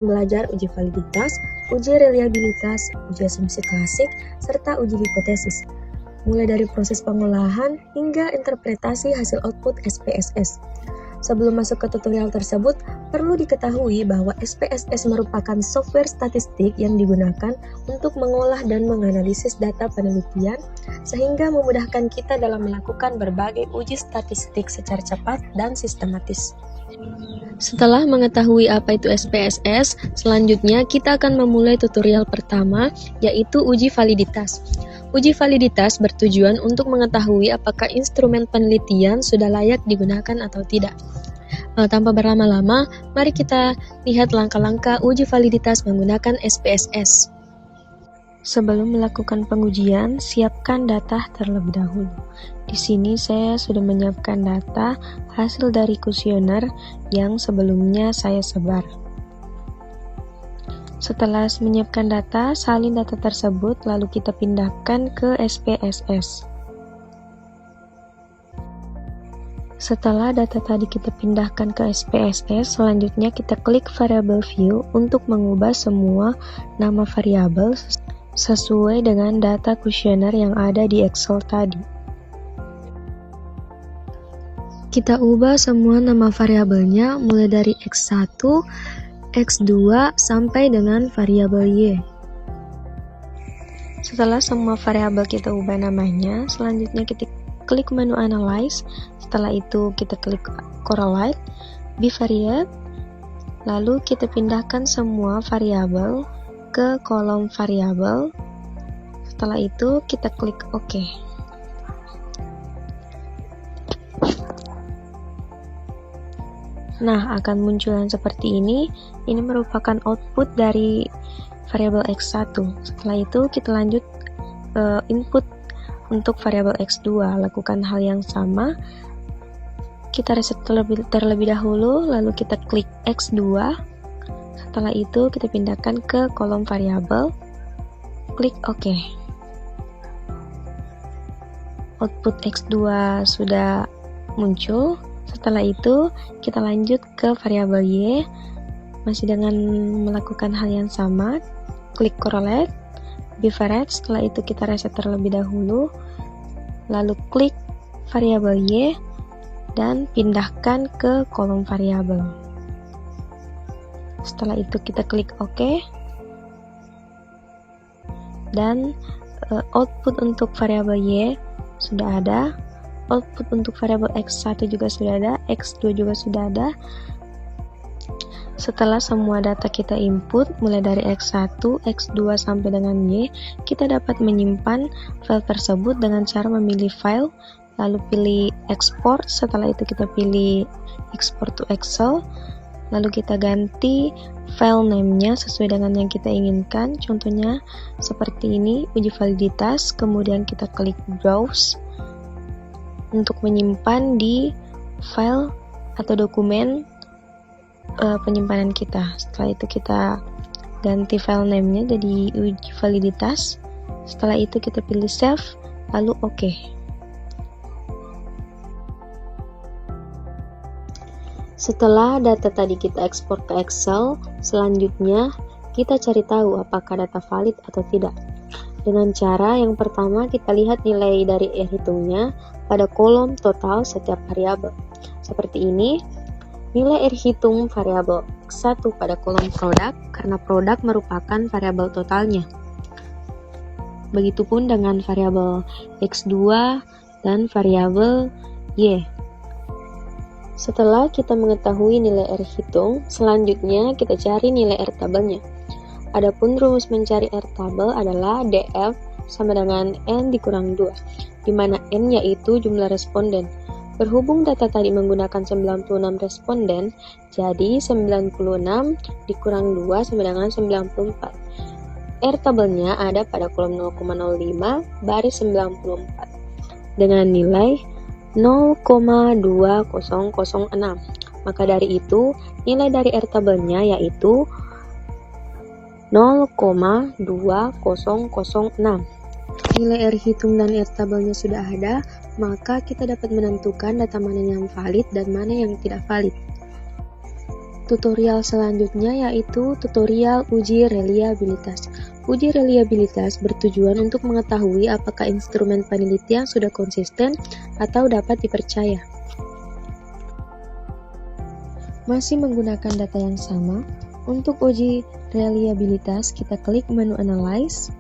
belajar uji validitas, uji reliabilitas, uji asumsi klasik, serta uji hipotesis, mulai dari proses pengolahan hingga interpretasi hasil output SPSS. Sebelum masuk ke tutorial tersebut, perlu diketahui bahwa SPSS merupakan software statistik yang digunakan untuk mengolah dan menganalisis data penelitian sehingga memudahkan kita dalam melakukan berbagai uji statistik secara cepat dan sistematis. Setelah mengetahui apa itu SPSS, selanjutnya kita akan memulai tutorial pertama, yaitu uji validitas. Uji validitas bertujuan untuk mengetahui apakah instrumen penelitian sudah layak digunakan atau tidak. Tanpa berlama-lama, mari kita lihat langkah-langkah uji validitas menggunakan SPSS. Sebelum melakukan pengujian, siapkan data terlebih dahulu. Di sini saya sudah menyiapkan data hasil dari kuesioner yang sebelumnya saya sebar. Setelah menyiapkan data, salin data tersebut lalu kita pindahkan ke SPSS. Setelah data tadi kita pindahkan ke SPSS, selanjutnya kita klik variable view untuk mengubah semua nama variabel sesuai dengan data kuesioner yang ada di Excel tadi. Kita ubah semua nama variabelnya mulai dari X1, X2 sampai dengan variabel Y. Setelah semua variabel kita ubah namanya, selanjutnya kita klik menu Analyze. Setelah itu kita klik Correlate, Bivariate, lalu kita pindahkan semua variabel ke kolom variabel. Setelah itu kita klik OK. Nah, akan muncul yang seperti ini. Ini merupakan output dari variabel X1. Setelah itu kita lanjut input untuk variabel X2. Lakukan hal yang sama. Kita reset terlebih dahulu, lalu kita klik X2. Setelah itu kita pindahkan ke kolom variabel. Klik OK. Output X2 sudah muncul. Setelah itu kita lanjut ke variabel Y, masih dengan melakukan hal yang sama. Klik Correlate, Bivariate. Setelah itu kita reset terlebih dahulu, lalu klik variabel Y dan pindahkan ke kolom variabel. Setelah itu kita klik OK, dan output untuk variabel Y sudah ada. Output untuk variabel X1 juga sudah ada, X2 juga sudah ada. Setelah semua data kita input, mulai dari X1, X2 sampai dengan Y, kita dapat menyimpan file tersebut dengan cara memilih file, lalu pilih export. Setelah itu kita pilih export to Excel, lalu kita ganti file name-nya sesuai dengan yang kita inginkan. Contohnya seperti ini, uji validitas, kemudian kita klik browse untuk menyimpan di file atau dokumen penyimpanan kita. Setelah itu kita ganti file name-nya jadi uji validitas. Setelah itu kita pilih save, lalu OK. Setelah data tadi kita ekspor ke Excel, selanjutnya kita cari tahu apakah data valid atau tidak. Dengan cara yang pertama kita lihat nilai dari hitungnya pada kolom total setiap variabel. Seperti ini, nilai hitung variabel X1 pada kolom produk karena produk merupakan variabel totalnya. Begitupun dengan variabel X2 dan variabel Y. Setelah kita mengetahui nilai R hitung, selanjutnya kita cari nilai R tabelnya. Adapun rumus mencari R tabel adalah DF sama dengan N dikurang 2, di mana N yaitu jumlah responden. Berhubung data tadi menggunakan 96 responden, jadi 96 dikurang 2 sama dengan 94. R tabelnya ada pada kolom 0,05 baris 94 dengan nilai 0,2006. Maka dari itu, nilai dari R tabelnya yaitu 0,2006. Nilai R hitung dan R tabelnya sudah ada, maka kita dapat menentukan data mana yang valid dan mana yang tidak valid. tutorial selanjutnya yaitu tutorial uji reliabilitas. Uji reliabilitas bertujuan untuk mengetahui apakah instrumen penelitian sudah konsisten atau dapat dipercaya. Masih menggunakan data yang sama, untuk uji reliabilitas kita klik menu Analyze,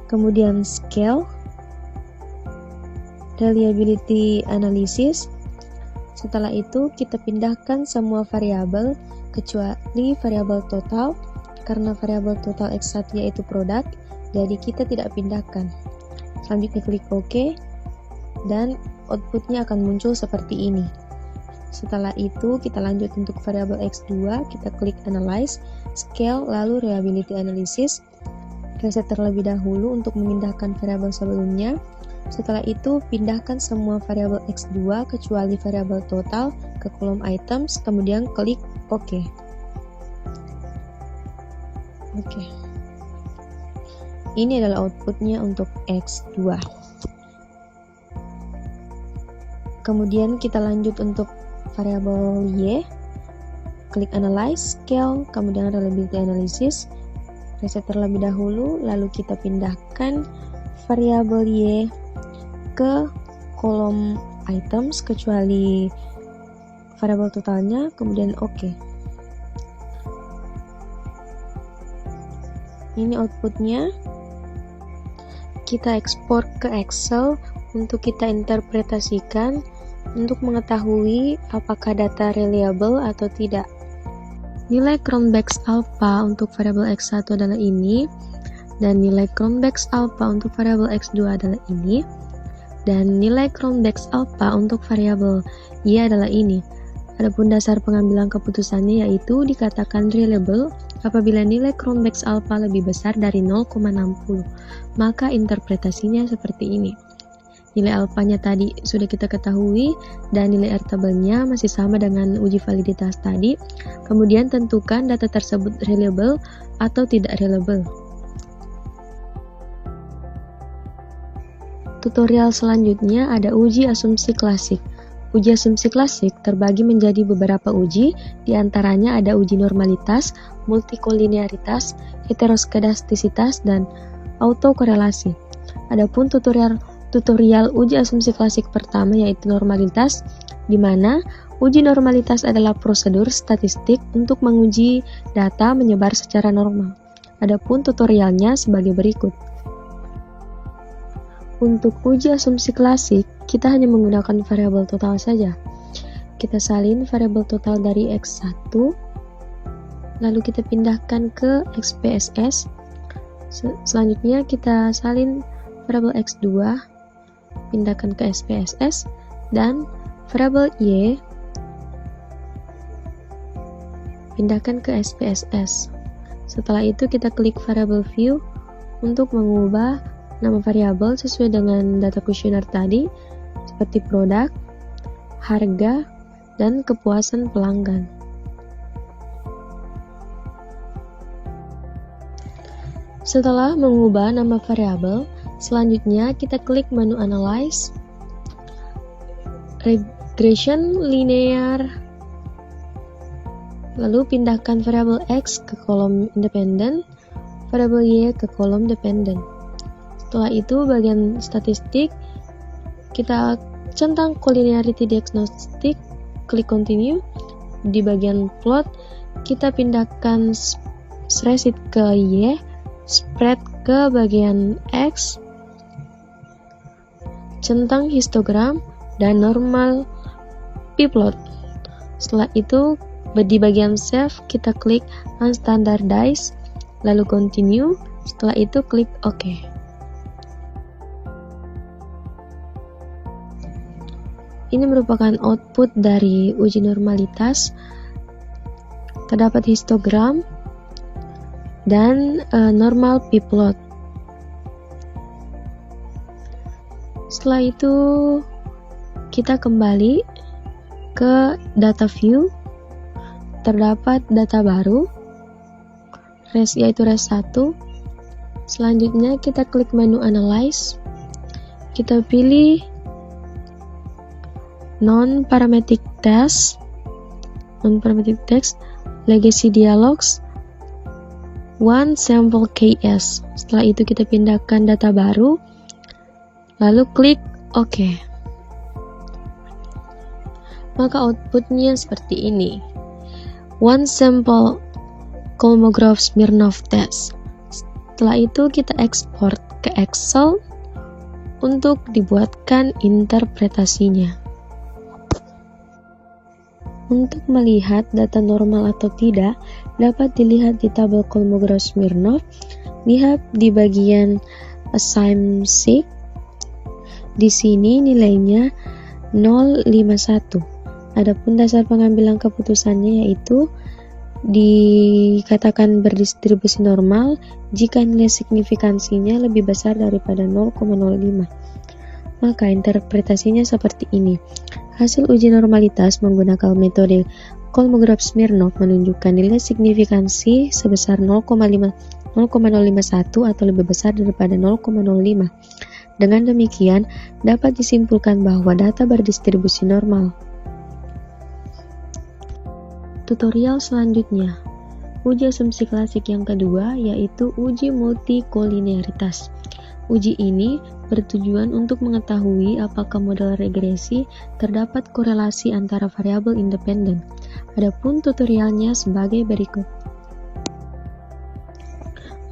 kemudian Scale, Reliability Analysis. Setelah itu kita pindahkan semua variabel kecuali variabel total, karena variabel total X1 yaitu produk, jadi kita tidak pindahkan. Selanjutnya klik OK, dan outputnya akan muncul seperti ini. Setelah itu kita lanjut untuk variabel X2, kita klik Analyze, Scale, lalu Reliability Analysis. Reset terlebih dahulu untuk memindahkan variabel sebelumnya. Setelah itu, pindahkan semua variabel X2 kecuali variabel total ke kolom items, kemudian klik OK. Ini adalah outputnya untuk X2. Kemudian kita lanjut untuk variabel Y. Klik Analyze, Scale, kemudian Reliability Analysis. Reset terlebih dahulu, lalu kita pindahkan variabel Y ke kolom items kecuali variabel totalnya, kemudian OK. Ini outputnya. Kita ekspor ke Excel untuk kita interpretasikan untuk mengetahui apakah data reliable atau tidak. Nilai Cronbach's alpha untuk variabel X1 adalah ini, dan nilai Cronbach's alpha untuk variabel X2 adalah ini, dan nilai Cronbach's alpha untuk variabel Y adalah ini. Adapun dasar pengambilan keputusannya yaitu dikatakan reliable apabila nilai Cronbach's alpha lebih besar dari 0,60. Maka interpretasinya seperti ini. Nilai alfanya tadi sudah kita ketahui dan nilai R tabelnya masih sama dengan uji validitas tadi. Kemudian tentukan data tersebut reliable atau tidak reliable. Tutorial selanjutnya ada uji asumsi klasik. Uji asumsi klasik terbagi menjadi beberapa uji, diantaranya ada uji normalitas, multikolinearitas, heteroskedastisitas, dan autokorelasi. Adapun tutorial uji asumsi klasik pertama yaitu normalitas, di mana uji normalitas adalah prosedur statistik untuk menguji data menyebar secara normal. Adapun tutorialnya sebagai berikut. Untuk uji asumsi klasik, kita hanya menggunakan variabel total saja. Kita salin variabel total dari X1, lalu kita pindahkan ke XPSS. Selanjutnya kita salin variabel X2, pindahkan ke SPSS, dan variabel Y pindahkan ke SPSS. Setelah itu kita klik variabel view untuk mengubah nama variabel sesuai dengan data kuesioner tadi, seperti produk, harga, dan kepuasan pelanggan. Setelah mengubah nama variabel, selanjutnya kita klik menu Analyze, Regression Linear, lalu pindahkan variabel X ke kolom independen, variabel Y ke kolom dependen. Setelah itu bagian statistik kita centang collinearity diagnostic, klik continue. Di bagian plot kita pindahkan spreadsheet ke Y, spread ke bagian X, centang histogram, dan normal p-plot. Setelah itu di bagian save kita klik unstandardize, lalu continue. Setelah itu klik OK. Ini merupakan output dari uji normalitas. Terdapat histogram dan normal p-plot. Setelah itu kita kembali ke data view. Terdapat data baru, yaitu res 1. Selanjutnya kita klik menu Analyze. Kita pilih non-parametric test. non-formative text, legacy dialogs, one sample KS. Setelah itu kita pindahkan data baru, lalu klik OK. Maka outputnya seperti ini. One sample Kolmogorov Smirnov test. Setelah itu kita ekspor ke Excel untuk dibuatkan interpretasinya. Untuk melihat data normal atau tidak, dapat dilihat di tabel Kolmogorov Smirnov. Lihat di bagian Assign Seek. Di sini nilainya 051. Adapun dasar pengambilan keputusannya yaitu dikatakan berdistribusi normal jika nilai signifikansinya lebih besar daripada 0,05. Maka interpretasinya seperti ini. Hasil uji normalitas menggunakan metode Kolmogorov-Smirnov menunjukkan nilai signifikansi sebesar 0,051 atau lebih besar daripada 0,05. Dengan demikian, dapat disimpulkan bahwa data berdistribusi normal. Tutorial selanjutnya, uji asumsi klasik yang kedua yaitu uji multikolinearitas. Uji ini bertujuan untuk mengetahui apakah model regresi terdapat korelasi antara variabel independen. Adapun tutorialnya sebagai berikut.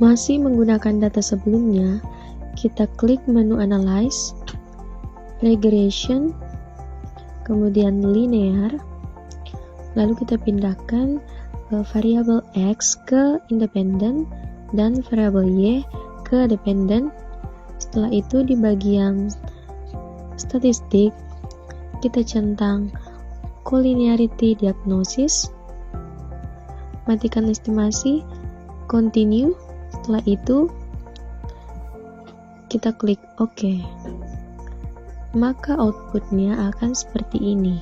Masih menggunakan data sebelumnya, kita klik menu Analyze, Regression, kemudian Linear. Lalu kita pindahkan variabel X ke independen dan variabel Y ke dependen. Setelah itu di bagian statistik kita centang collinearity diagnosis, matikan estimasi, continue. Setelah itu kita klik OK. Maka outputnya akan seperti ini.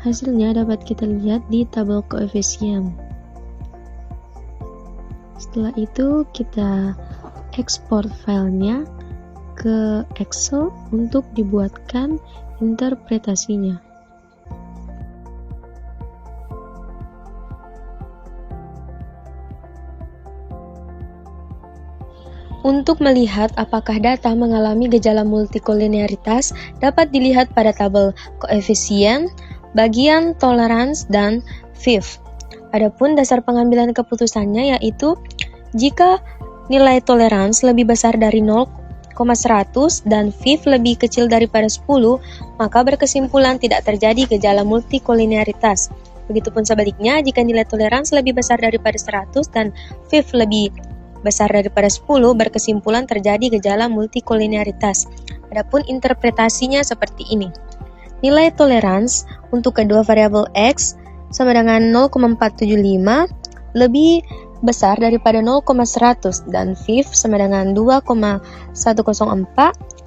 Hasilnya dapat kita lihat di tabel koefisien. Setelah itu kita ekspor filenya ke Excel untuk dibuatkan interpretasinya. Untuk melihat apakah data mengalami gejala multikolinearitas, dapat dilihat pada tabel koefisien, bagian tolerance, dan FIV. Adapun dasar pengambilan keputusannya yaitu jika nilai tolerance lebih besar dari 0,100 dan FIV lebih kecil daripada 10, maka berkesimpulan tidak terjadi gejala multikolinearitas. Begitupun sebaliknya, jika nilai tolerance lebih besar daripada 100 dan FIV lebih besar daripada 10, berkesimpulan terjadi gejala multikolinearitas. Adapun interpretasinya seperti ini. Nilai tolerance untuk kedua variabel X sama dengan 0,475 lebih besar daripada 0,100 dan FIV sama dengan 2,104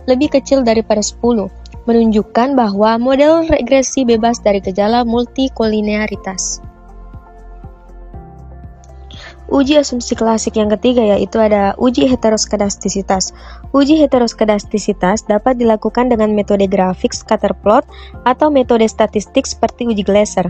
lebih kecil daripada 10, menunjukkan bahwa model regresi bebas dari gejala multikolinearitas. Uji asumsi klasik yang ketiga yaitu ada uji heteroskedastisitas. Uji heteroskedastisitas dapat dilakukan dengan metode grafik scatter plot atau metode statistik seperti uji Gleiser.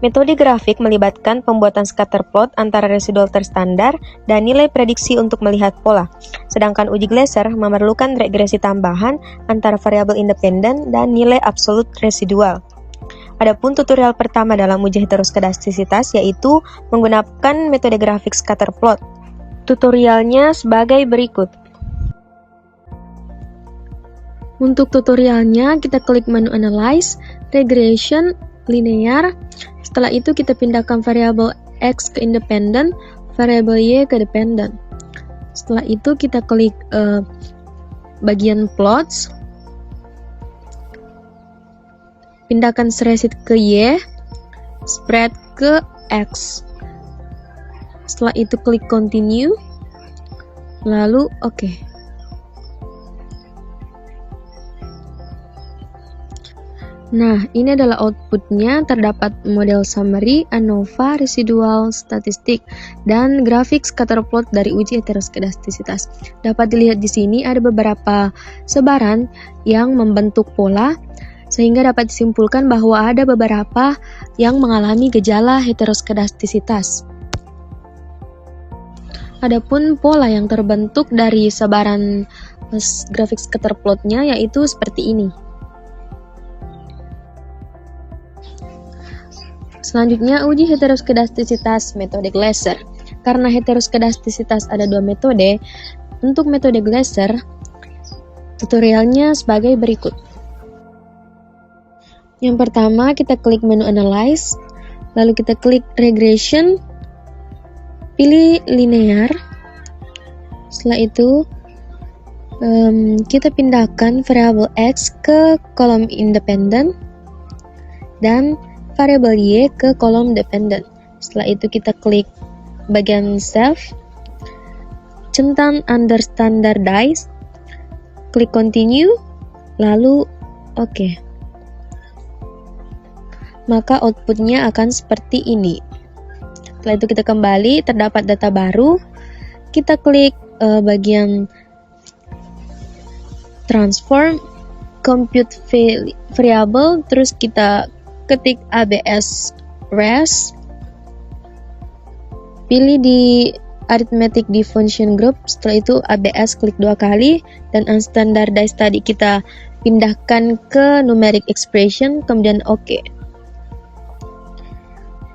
Metode grafik melibatkan pembuatan scatter plot antara residual terstandar dan nilai prediksi untuk melihat pola. Sedangkan uji Gleiser memerlukan regresi tambahan antara variabel independen dan nilai absolut residual. Adapun tutorial pertama dalam uji heteroskedastisitas yaitu menggunakan metode grafik scatter plot. Tutorialnya sebagai berikut. Untuk tutorialnya kita klik menu Analyze, Regression, Linear. Setelah itu kita pindahkan variabel X ke independen, variabel Y ke dependen. Setelah itu kita klik bagian plots. Pindahkan spreadsheet ke Y, spread ke X. Setelah itu klik continue, lalu OK. Nah, ini adalah outputnya. Terdapat model summary, ANOVA, residual statistik, dan grafik scatter plot dari uji heteroskedastisitas. Dapat dilihat di sini ada beberapa sebaran yang membentuk pola. Sehingga dapat disimpulkan bahwa ada beberapa yang mengalami gejala heteroskedastisitas. Adapun pola yang terbentuk dari sebaran grafik scatter plotnya yaitu seperti ini. Selanjutnya, uji heteroskedastisitas metode Glaser. Karena heteroskedastisitas ada dua metode, untuk metode Glaser, tutorialnya sebagai berikut. Yang pertama, kita klik menu Analyze, lalu kita klik Regression, pilih Linear. Setelah itu, kita pindahkan variabel X ke kolom independen dan variabel Y ke kolom dependent. Setelah itu kita klik bagian Save, centang Under Standardize, klik Continue, lalu OK. Maka outputnya akan seperti ini. Setelah itu kita kembali, terdapat data baru, kita klik bagian Transform, Compute Variable, terus kita ketik ABS res, pilih di Arithmetic di Function Group, setelah itu ABS klik 2 kali, dan Unstandardized tadi kita pindahkan ke Numeric Expression, kemudian OK.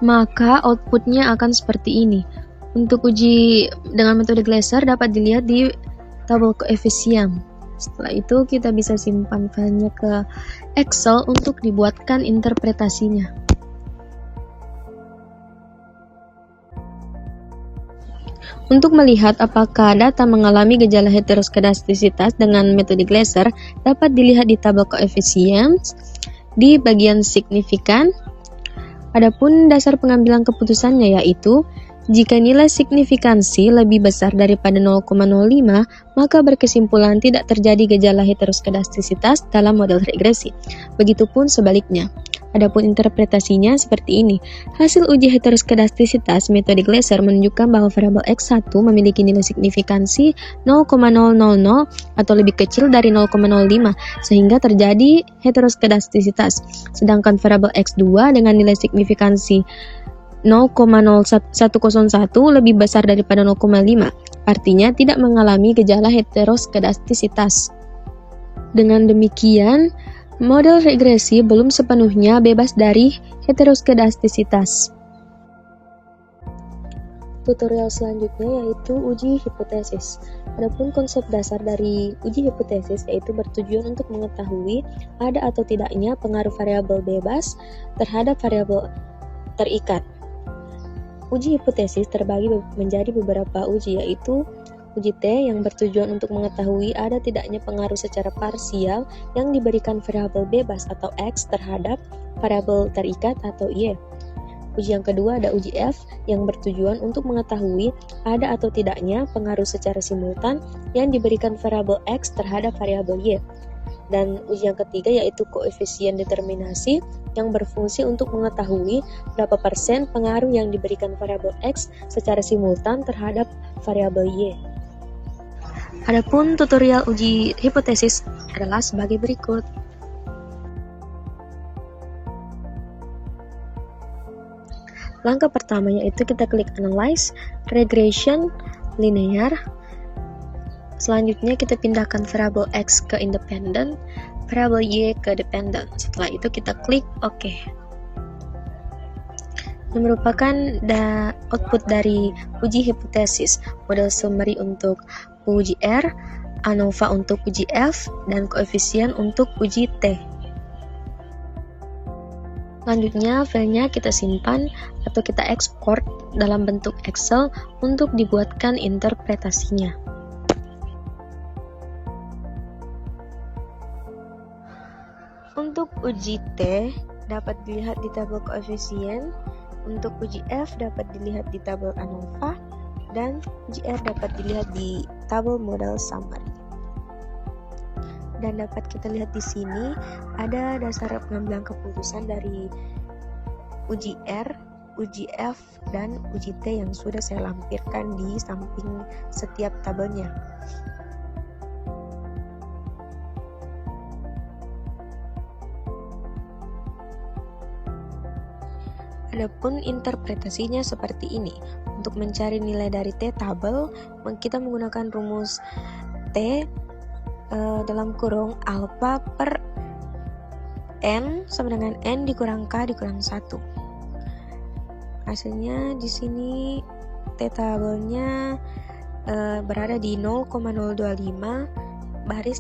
Maka outputnya akan seperti ini. Untuk uji dengan metode Glaser dapat dilihat di tabel koefisien. Setelah itu kita bisa simpan filenya ke Excel untuk dibuatkan interpretasinya. Untuk melihat apakah data mengalami gejala heteroskedastisitas dengan metode Glaser, dapat dilihat di tabel koefisien di bagian signifikan. Adapun dasar pengambilan keputusannya yaitu jika nilai signifikansi lebih besar daripada 0,05, maka berkesimpulan tidak terjadi gejala heteroskedastisitas dalam model regresi. Begitupun sebaliknya. Adapun interpretasinya seperti ini. Hasil uji heteroskedastisitas metode Glaser menunjukkan bahwa variabel X1 memiliki nilai signifikansi 0,000 atau lebih kecil dari 0,05 sehingga terjadi heteroskedastisitas. Sedangkan variabel X2 dengan nilai signifikansi 0,0101 lebih besar daripada 0,5, artinya tidak mengalami gejala heteroskedastisitas. Dengan demikian, model regresi belum sepenuhnya bebas dari heteroskedastisitas. Tutorial selanjutnya yaitu uji hipotesis. Adapun konsep dasar dari uji hipotesis yaitu bertujuan untuk mengetahui ada atau tidaknya pengaruh variabel bebas terhadap variabel terikat. Uji hipotesis terbagi menjadi beberapa uji, yaitu uji T yang bertujuan untuk mengetahui ada tidaknya pengaruh secara parsial yang diberikan variabel bebas atau X terhadap variabel terikat atau Y. Uji yang kedua ada uji F yang bertujuan untuk mengetahui ada atau tidaknya pengaruh secara simultan yang diberikan variabel X terhadap variabel Y. Dan uji yang ketiga yaitu koefisien determinasi yang berfungsi untuk mengetahui berapa persen pengaruh yang diberikan variabel X secara simultan terhadap variabel Y. Adapun tutorial uji hipotesis adalah sebagai berikut. Langkah pertama yaitu kita klik Analyze, Regression, Linear. Selanjutnya kita pindahkan variabel X ke independent, variabel Y ke dependent. Setelah itu kita klik OK. Yang merupakan output dari uji hipotesis, model summary untuk uji R, ANOVA untuk uji F, dan koefisien untuk uji T. Selanjutnya, filenya kita simpan atau kita ekspor dalam bentuk Excel untuk dibuatkan interpretasinya. Untuk uji T dapat dilihat di tabel koefisien, untuk uji F dapat dilihat di tabel ANOVA, dan uji R dapat dilihat di tabel model summary. Dan dapat kita lihat di sini ada dasar pengambilan keputusan dari uji R, uji F, dan uji T yang sudah saya lampirkan di samping setiap tabelnya. Adapun interpretasinya seperti ini. Untuk mencari nilai dari T-tabel, kita menggunakan rumus T dalam kurung alfa per N sama dengan N dikurang K dikurang 1. Hasilnya di sini T-tabelnya berada di 0,025 baris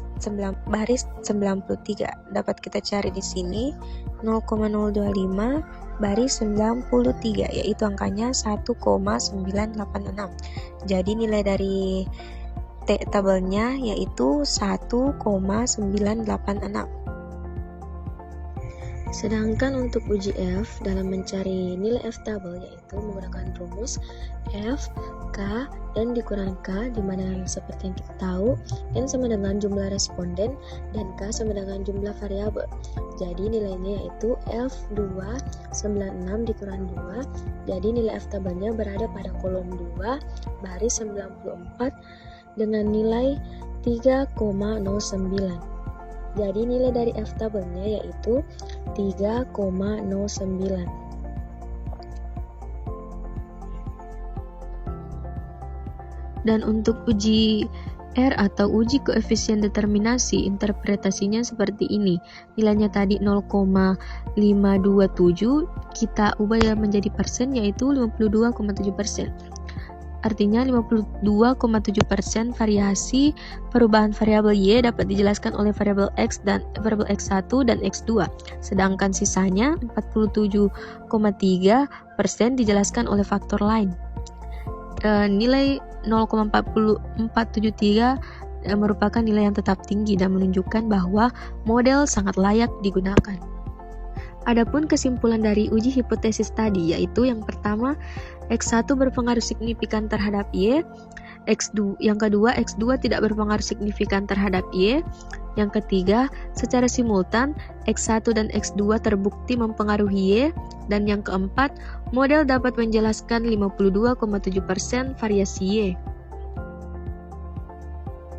93. Dapat kita cari di sini 0,025 baris 93, yaitu angkanya 1,986. Jadi nilai dari T-tabelnya yaitu 1,986. Sedangkan untuk uji F dalam mencari nilai F-tabel yaitu menggunakan rumus F, K, N dikurang K, di mana seperti yang kita tahu N sama dengan jumlah responden dan K sama dengan jumlah variabel. Jadi nilainya yaitu F296 dikurang 2. Jadi nilai F-tabelnya berada pada kolom 2 baris 94 dengan nilai 3,09. Jadi nilai dari F-tabelnya yaitu 3,09. Dan untuk uji R atau uji koefisien determinasi, interpretasinya seperti ini. Nilainya tadi 0,527, kita ubah menjadi persen yaitu 52,7%. Artinya 52,7% variasi perubahan variabel Y dapat dijelaskan oleh variabel X dan variabel X1 dan X2. Sedangkan sisanya 47,3% dijelaskan oleh faktor lain. Nilai 0,4473 merupakan nilai yang tetap tinggi dan menunjukkan bahwa model sangat layak digunakan. Adapun kesimpulan dari uji hipotesis tadi yaitu yang pertama, X1 berpengaruh signifikan terhadap Y, yang kedua, X2 tidak berpengaruh signifikan terhadap Y, yang ketiga, secara simultan, X1 dan X2 terbukti mempengaruhi Y, dan yang keempat, model dapat menjelaskan 52,7% variasi Y.